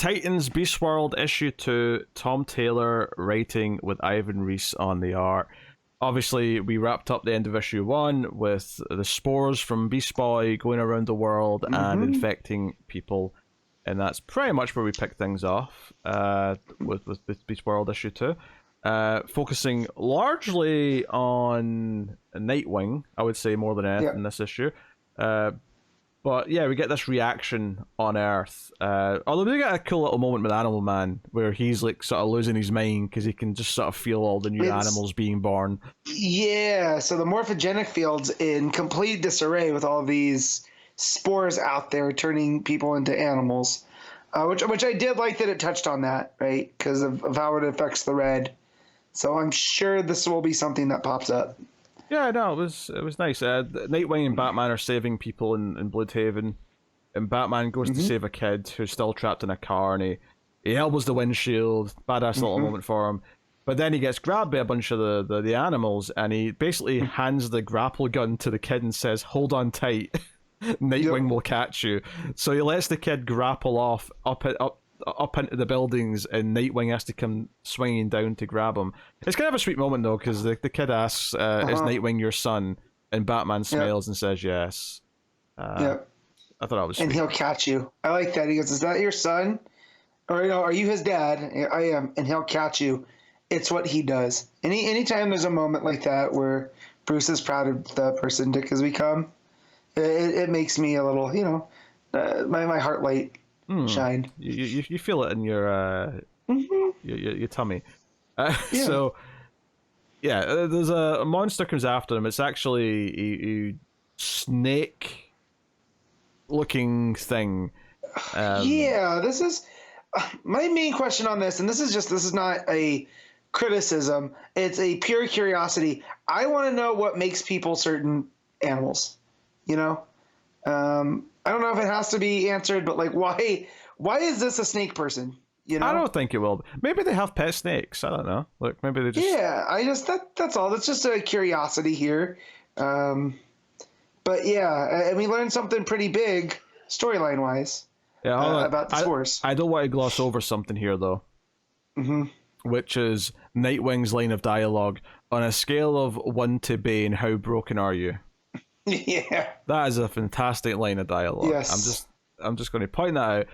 Titans Beast World issue 2, Tom Taylor writing with Ivan Reis on the art. Obviously, we wrapped up the end of issue 1 with the spores from Beast Boy going around the world and infecting people, and that's pretty much where we pick things off with Beast World issue 2. Focusing largely on Nightwing, I would say, more than anything in this issue. But yeah, we get this reaction on Earth. Although we get a cool little moment with Animal Man where he's like sort of losing his mind because he can just sort of feel all the new animals being born. Yeah, so the morphogenic field's in complete disarray with all these spores out there turning people into animals, which I did like that it touched on that, right? Because of how it affects the red. So I'm sure this will be something that pops up. Yeah, no, it was nice. Nightwing and Batman are saving people in Bloodhaven, and Batman goes to save a kid who's still trapped in a car, and he elbows the windshield. Badass little moment for him. But then he gets grabbed by a bunch of the animals, and he basically hands the grapple gun to the kid and says, "Hold on tight, Nightwing will catch you." So he lets the kid grapple off up into the buildings, and Nightwing has to come swinging down to grab him. It's kind of a sweet moment though, because the kid asks, "Is Nightwing your son?" And Batman smiles and says yes. I thought that was sweet. And he'll catch you. I like that. He goes, "Is that your son? Or are you his dad?" "I am." "And he'll catch you." It's what he does. Anytime there's a moment like that where Bruce is proud of the person Dick has become, it makes me a little, my heart light shine. You feel it in your tummy. So there's a monster comes after him. It's actually a snake looking thing. This is my main question on this, and this is not a criticism, it's a pure curiosity. I want to know what makes people certain animals. I don't know if it has to be answered, but like, why is this a snake person? I don't think it will. Maybe they have pet snakes. I don't know. Look, maybe they just. Yeah, that's all. That's just a curiosity here. But yeah, and we learned something pretty big storyline wise. Yeah, about the spores. I don't want to gloss over something here though. Which is Nightwing's line of dialogue. On a scale of 1 to Bane, how broken are you? Yeah, that is a fantastic line of dialogue. Yes, I'm just going to point that out.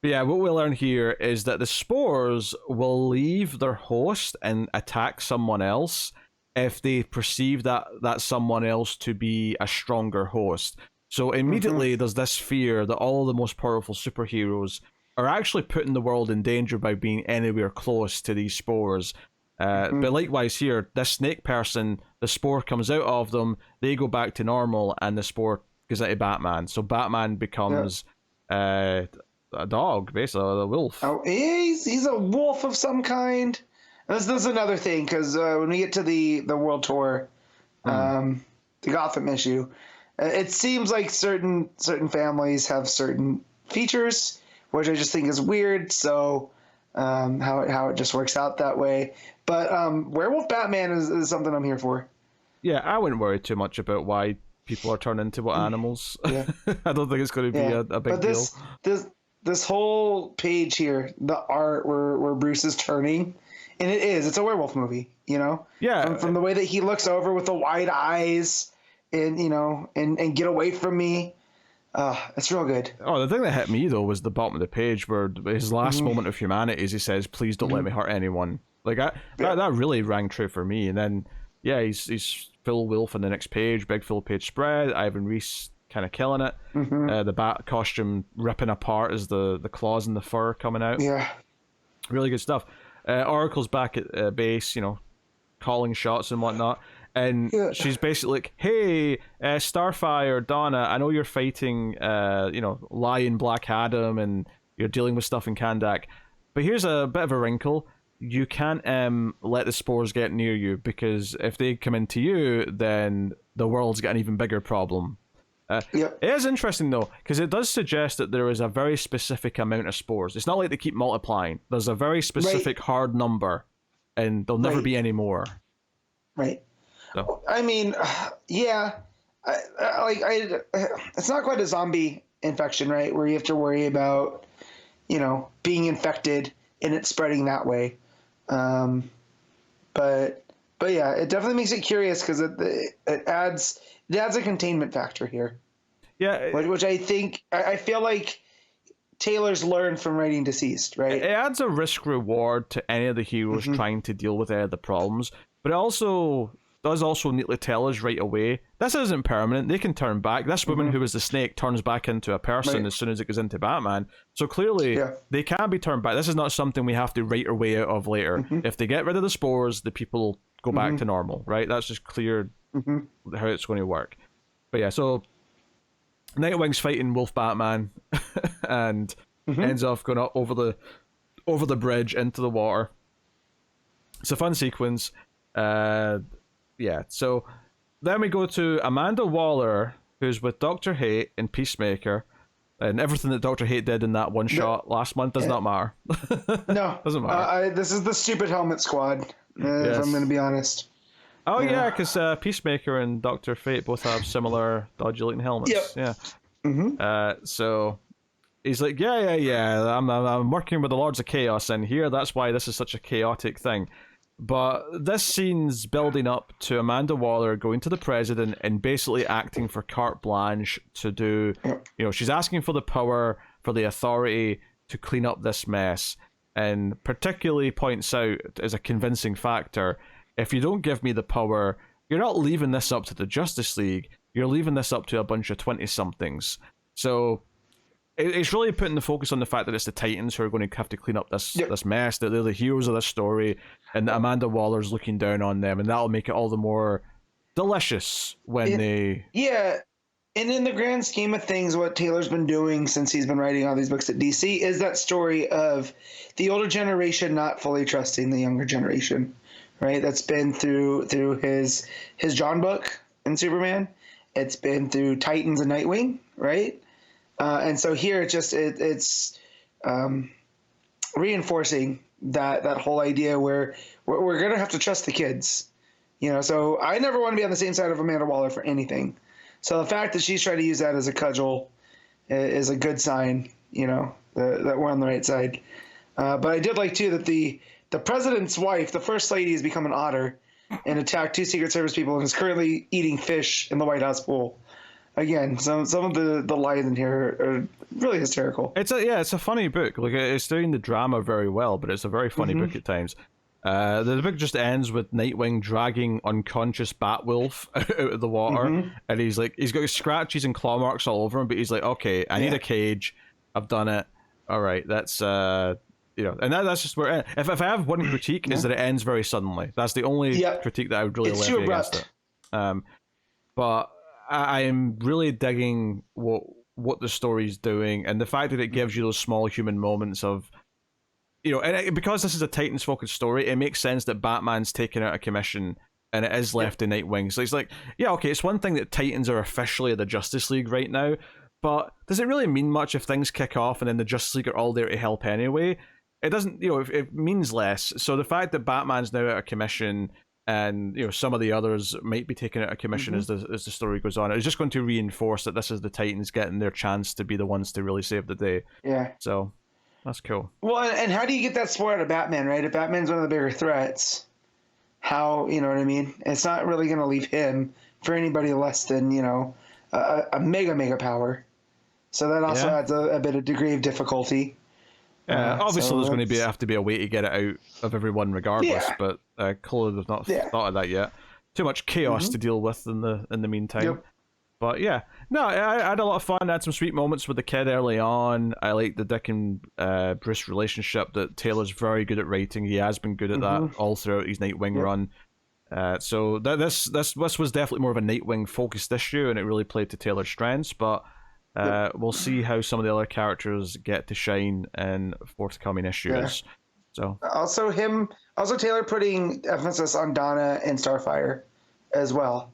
But yeah, what we learn here is that the spores will leave their host and attack someone else if they perceive that someone else to be a stronger host. So immediately there's this fear that all the most powerful superheroes are actually putting the world in danger by being anywhere close to these spores. But likewise here, this snake person, the spore comes out of them, they go back to normal, and the spore goes out to Batman. So Batman becomes a dog, basically, a wolf. Oh, he's a wolf of some kind. This is another thing, because when we get to the World Tour, the Gotham issue, it seems like certain families have certain features, which I just think is weird. So how it just works out that way. But Werewolf Batman is something I'm here for. Yeah, I wouldn't worry too much about why people are turned into what animals. Yeah. I don't think it's going to be a big deal. This whole page here, the art where Bruce is turning, and it's a werewolf movie, Yeah. From the way that he looks over with the wide eyes and, and get away from me. It's real good. Oh, the thing that hit me though was the bottom of the page where his last moment of humanity is he says, "Please don't let me hurt anyone." Like that really rang true for me. And then he's full wolf on the next page, big full page spread. Ivan Reis kind of killing it. The bat costume ripping apart as the claws and the fur coming out. Yeah, really good stuff. Oracle's back at base, calling shots and whatnot. And she's basically like, "Hey, Starfire, Donna, I know you're fighting, Lion Black Adam, and you're dealing with stuff in Kandak. But here's a bit of a wrinkle. You can't let the spores get near you, because if they come into you, then the world's got an even bigger problem." It is interesting, though, because it does suggest that there is a very specific amount of spores. It's not like they keep multiplying. There's a very specific hard number, and there'll never be any more. Right. So. I mean, it's not quite a zombie infection, right? Where you have to worry about, being infected and it spreading that way. But yeah, it definitely makes it curious because it adds a containment factor here. Yeah, which I think I feel like Taylor's learned from writing Deceased, right? It adds a risk reward to any of the heroes trying to deal with any of the problems, but it also does neatly tell us right away this isn't permanent. They can turn back. This woman who was the snake turns back into a person as soon as it goes into Batman. So clearly they can be turned back. This is not something we have to write our way out of later. If they get rid of the spores, the people go back to normal, right? That's just clear how it's going to work. But yeah, so Nightwing's fighting Wolf Batman and ends off going up over the bridge into the water. It's a fun sequence. Yeah, so then we go to Amanda Waller, who's with Dr. Hate in Peacemaker, and everything that Dr. Hate did in that one shot last month does not matter. No. Doesn't matter. This is the stupid helmet squad, if I'm going to be honest. Oh, yeah, because Peacemaker and Dr. Fate both have similar dodgy looking helmets. Yep. Yeah. So he's like, yeah, I'm working with the Lords of Chaos in here. That's why this is such a chaotic thing. But this scene's building up to Amanda Waller going to the president and basically acting for carte blanche to do, she's asking for the power, for the authority to clean up this mess, and particularly points out as a convincing factor, if you don't give me the power, you're not leaving this up to the Justice League, you're leaving this up to a bunch of 20-somethings. So it's really putting the focus on the fact that it's the Titans who are going to have to clean up this mess, that they're the heroes of this story, and that Amanda Waller's looking down on them, and that'll make it all the more delicious when they... Yeah, and in the grand scheme of things, what Taylor's been doing since he's been writing all these books at DC is that story of the older generation not fully trusting the younger generation, right? That's been through his John book in Superman. It's been through Titans and Nightwing, right? And so here it's reinforcing that whole idea where we're going to have to trust the kids, so I never want to be on the same side of Amanda Waller for anything. So the fact that she's trying to use that as a cudgel is a good sign, that we're on the right side. But I did like too that the president's wife, the first lady, has become an otter and attacked 2 Secret Service people and is currently eating fish in the White House pool. Again, some of the lines in here are really hysterical. It's a funny book. Like, it's doing the drama very well, but it's a very funny book at times. The book just ends with Nightwing dragging unconscious Batwolf out of the water, and he's got scratches and claw marks all over him, but he's like, okay, I need a cage. I've done it. All right, that's and that's just where if I have one critique is that it ends very suddenly. That's the only critique that I would really levy against it. But I am really digging what the story's doing, and the fact that it gives you those small human moments of, because this is a Titans focused story, it makes sense that Batman's taken out of commission and it is left to Nightwing. So it's like, it's one thing that Titans are officially the Justice League right now, but does it really mean much if things kick off and then the Justice League are all there to help anyway? It doesn't, it means less. So the fact that Batman's now out of commission and some of the others might be taken out of commission as the story goes on, it's just going to reinforce that this is the Titans getting their chance to be the ones to really save the day. Yeah. So that's cool. Well, and how do you get that support out of Batman, right? If Batman's one of the bigger threats, how, you know what I mean? It's not really going to leave him for anybody less than, a mega power. So that also adds a bit of degree of difficulty. Obviously, there's going to have to be a way to get it out of everyone regardless, but clearly they've not thought of that yet. Too much chaos to deal with in the meantime. Yep. But yeah, no, I had a lot of fun. I had some sweet moments with the kid early on. I like the Dick and Bruce relationship that Taylor's very good at writing. He has been good at that all throughout his Nightwing run. So this was definitely more of a Nightwing focused issue, and it really played to Taylor's strengths. But we'll see how some of the other characters get to shine in forthcoming issues. So also Taylor putting emphasis on Donna and Starfire as well.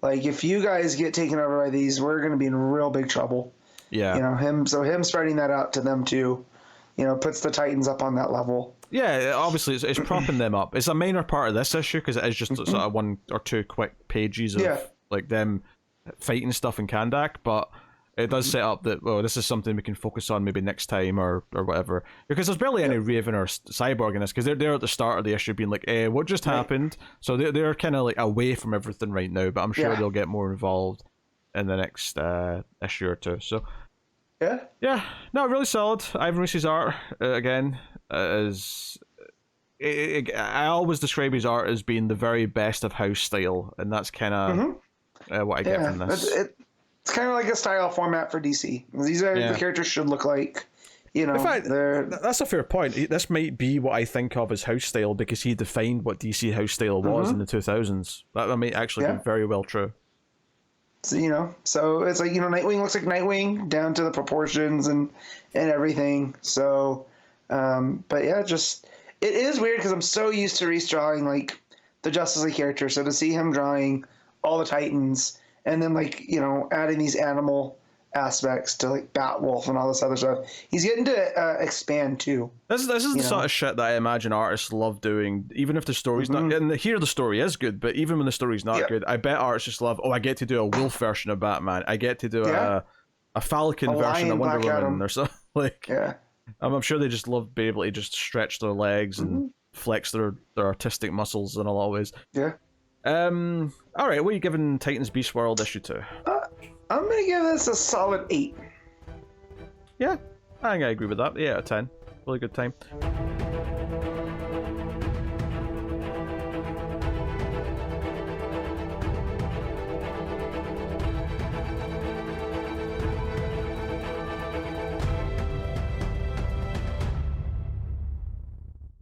Like, if you guys get taken over by these, we're going to be in real big trouble. Yeah. Him spreading that out to them too, puts the Titans up on that level. Yeah, obviously it's propping them up. It's a minor part of this issue because it is just sort of 1 or 2 quick pages of like them fighting stuff in Kandak, but it does set up that, well, this is something we can focus on maybe next time or whatever. Because there's barely any Raven or Cyborg in this, because they're at the start of the issue being like, what just happened? So they're kind of like away from everything right now, but I'm sure they'll get more involved in the next issue or two. So yeah, no, really solid. Ivan Reis's art again is. I always describe his art as being the very best of house style, and that's kind of what I get from this. It's kind of like a style format for DC. These are the characters should look like. You know, in fact, that's a fair point. This might be what I think of as house style because he defined what DC house style was in the 2000s. That might actually be very well true. So, so it's like, Nightwing looks like Nightwing down to the proportions and everything. So, but yeah, it is weird because I'm so used to Reese drawing like the Justice League character. So to see him drawing all the Titans and then like, adding these animal aspects to like Batwolf and all this other stuff, he's getting to expand too. This is the sort of shit that I imagine artists love doing, even if the story's not. And here the story is good, but even when the story's not good, I bet artists just love. I get to do a wolf version of Batman. I get to do a Falcon version of Wonder Woman or something like. Yeah. I'm sure they just love being able to just stretch their legs and flex their artistic muscles in a lot of ways. Yeah. All right, what are you giving Titans Beast World issue 2? I'm gonna give this a solid 8. Yeah, I think I agree with that. 8 out of 10. Really good time.